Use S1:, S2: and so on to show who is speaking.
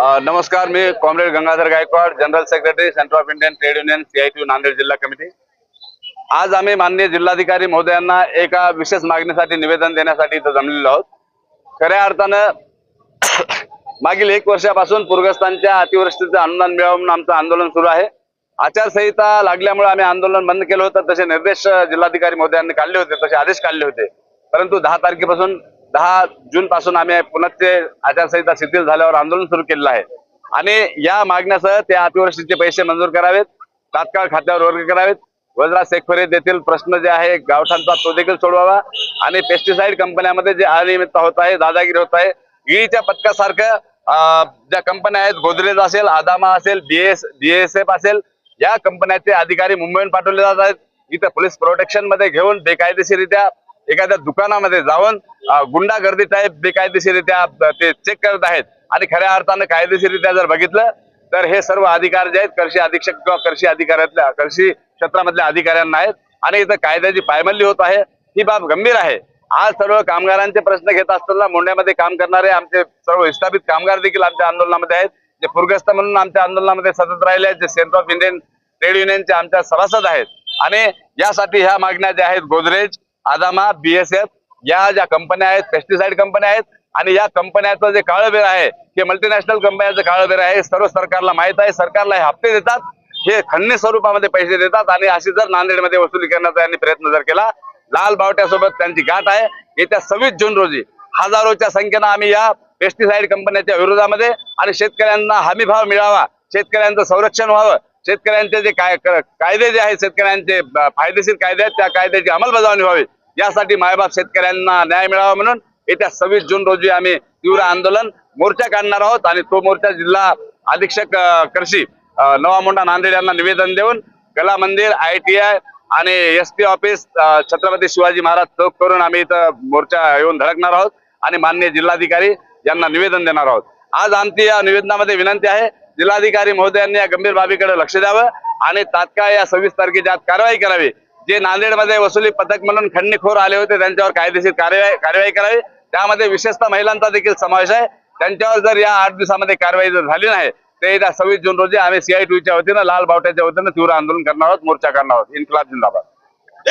S1: नमस्कार, मी comrade Gangadhar Gaikwad, general secretary centre of Indian trade union CITU Nanded जिल्हा कमिटी। आज आम्ही माननीय जिल्हाधिकारी महोदयांना एका विशेष मागणीसाठी निवेदन देण्यासाठी इथं जमलेलो आहोत। खऱ्या अर्थानं मागील 1 वर्षापासून पूरग्रस्तांच्या अतिवृष्टीचे अनुदान मिळावं म्हणून आमचं आंदोलन सुरू आहे। आचारसंहिता लागल्यामुळे आम्ही आंदोलन बंद केलं होतं। तसे निर्देश जिल्हाधिकारी महोदयांनी काढले होते, तसे आदेश काढले होते, परंतु 10 तारखेपासून 10 जून पासून आम्ही पुन्हा ते आचारसंहिता शिथिल झाल्यावर आंदोलन सुरू केलेलं आहे। आणि या मागण्यासह त्या अतिवृष्टीचे पैसे मंजूर करावेत, तात्काळ खात्यावर वर्ग करावेत, वज्रा शेखफरे येथील प्रश्न जे आहे गावठाणचा तो देखील सोडवावा आणि पेस्टिसाइड कंपन्यांमध्ये जे अनियमितता होत आहे, दादागिरी होत आहे, ईडीच्या पथकासारखं ज्या कंपन्या आहेत, गोदरेज असेल, आदामा असेल, BASF असेल, या कंपन्यांचे अधिकारी मुंबईहून पाठवले जात आहेत। इथं पोलीस प्रोटेक्शन मध्ये घेऊन बेकायदेशीरित्या एखाद्या दुकानामध्ये जाऊन गुंडागर्दी टाईप बेकायदेशीरित्या ते चेक करत आहेत। आणि खऱ्या अर्थानं कायदेशीरित्या जर बघितलं तर हे सर्व अधिकार जे आहेत कृषी अधीक्षक किंवा कृषी अधिकाऱ्यातल्या कृषी क्षेत्रामधल्या अधिकाऱ्यांना आहेत आणि इथं कायद्याची पायमल्ली होत आहे। ही बाब गंभीर आहे। आज सर्व कामगारांचे प्रश्न घेत असताना मोंढ्यामध्ये काम करणारे आमचे सर्व विस्थापित कामगार देखील आमच्या आंदोलनामध्ये आहेत, जे पूरग्रस्त म्हणून आमच्या आंदोलनामध्ये सतत राहिले आहेत, जे सेंटर ऑफ इंडियन ट्रेड युनियनचे आमच्या सभासद आहेत। आणि यासाठी ह्या मागण्या ज्या आहेत, गोदरेज, आदामा, BASF या ज्या कंपन्या आहेत, पेस्टिसाइड कंपन्या आहेत, आणि या कंपन्याचं जे काळबेर आहे, हे मल्टीनॅशनल कंपन्यांचं काळबेर आहे, सर्व सरकारला माहित आहे। सरकारला हे हप्ते देतात, हे खंडणी स्वरूपामध्ये पैसे देतात आणि अशी जर नांदेडमध्ये वसुली करण्याचा यांनी प्रयत्न जर केला, लाल बावट्यासोबत त्यांची गाठ आहे। येत्या 26 जून रोजी हजारोच्या संख्येनं आम्ही या पेस्टिसाइड कंपन्यांच्या विरोधामध्ये आणि शेतकऱ्यांना हमी भाव मिळावा, शेतकऱ्यांचं संरक्षण व्हावं, शेतकऱ्यांचे जे कायदे जे आहेत, शेतकऱ्यांचे फायदेशीर कायदे आहेत, त्या कायद्याची अंमलबजावणी व्हावी, यासाठी मायबाप शेतकऱ्यांना न्याय मिळावा म्हणून येत्या 26 जून रोजी आम्ही तीव्र आंदोलन मोर्चा काढणार आहोत। आणि तो मोर्चा जिल्हा अधीक्षक कृषी नवा मोंढा नांदेड यांना निवेदन देऊन कला मंदिर, ITI आणि ST ऑफिस, छत्रपती शिवाजी महाराज चौक करून आम्ही इथं मोर्चा येऊन धडकणार आहोत आणि माननीय जिल्हाधिकारी यांना निवेदन देणार आहोत। आज आमची या निवेदनामध्ये विनंती आहे, जिल्हाधिकारी महोदयांनी या गंभीर बाबीकडे लक्ष द्यावं आणि तात्काळ या 26 तारखेच्या आत कारवाई करावी। जे नांदेडमध्ये वसुली पथक म्हणून खंडणीखोर आले होते त्यांच्यावर कायदेशीर कारवाई करावी, त्यामध्ये विशेषतः महिलांचा देखील समावेश आहे। त्यांच्यावर जर या 8 दिवसामध्ये कारवाई जर झाली नाही तर येत्या 26 जून रोजी आम्ही CITUच्या वतीनं, लाल बावट्याच्या वतीनं तीव्र आंदोलन करणार आहोत, मोर्चा करणार आहोत। इन्क्लाब जिंदाबाद।